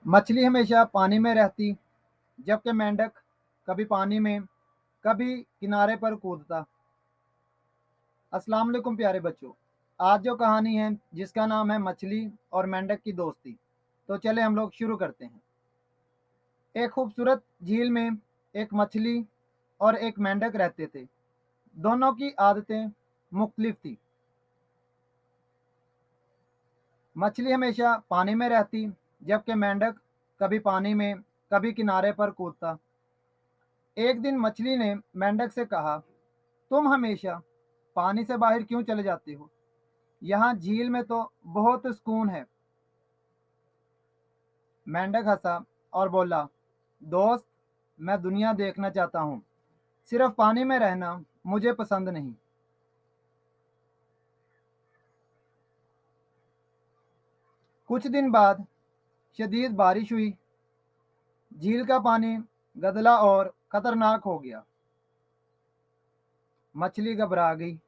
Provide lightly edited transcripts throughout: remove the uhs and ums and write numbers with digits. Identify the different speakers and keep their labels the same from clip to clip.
Speaker 1: मछली हमेशा पानी में रहती, जबकि मेंढक कभी पानी में, कभी किनारे पर कूदता। अस्सलाम वालेकुम प्यारे बच्चों। आज जो कहानी है जिसका नाम है मछली और मेंढक की दोस्ती, तो चले हम लोग शुरू करते हैं। एक खूबसूरत झील में एक मछली और एक मेंढक रहते थे। दोनों की आदतें मुख्तलिफ थी। मछली हमेशा पानी में रहती, जबकि मेंढक कभी पानी में, कभी किनारे पर कूदता। एक दिन मछली ने मेंढक से कहा, तुम हमेशा पानी से बाहर क्यों चले जाते हो? यहाँ झील में तो बहुत सुकून है। मेंढक हंसा और बोला, दोस्त, मैं दुनिया देखना चाहता हूँ। सिर्फ पानी में रहना मुझे पसंद नहीं। कुछ दिन बाद शदीद बारिश हुई। झील का पानी गदला और खतरनाक हो गया। मछली घबरा गई।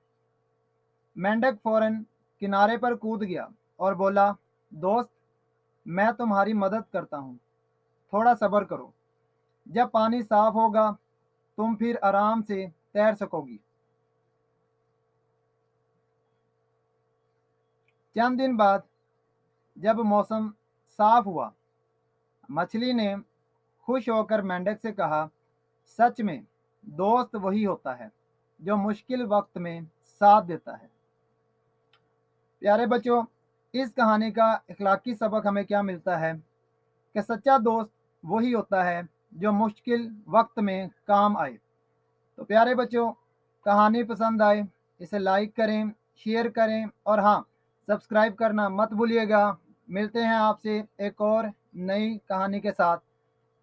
Speaker 1: मेंढक फौरन किनारे पर कूद गया और बोला, दोस्त, मैं तुम्हारी मदद करता हूँ। थोड़ा सब्र करो। जब पानी साफ होगा तुम फिर आराम से तैर सकोगी। चंद दिन बाद जब मौसम साफ हुआ, मछली ने खुश होकर मेंढक से कहा, सच में दोस्त वही होता है जो मुश्किल वक्त में साथ देता है। प्यारे बच्चों, इस कहानी का इखलाकी सबक हमें क्या मिलता है कि सच्चा दोस्त वही होता है जो मुश्किल वक्त में काम आए। तो प्यारे बच्चों, कहानी पसंद आए इसे लाइक करें, शेयर करें और हाँ, सब्सक्राइब करना मत भूलिएगा। मिलते हैं आपसे एक और नई कहानी के साथ।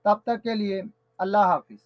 Speaker 1: तब तक के लिए अल्लाह हाफिज़।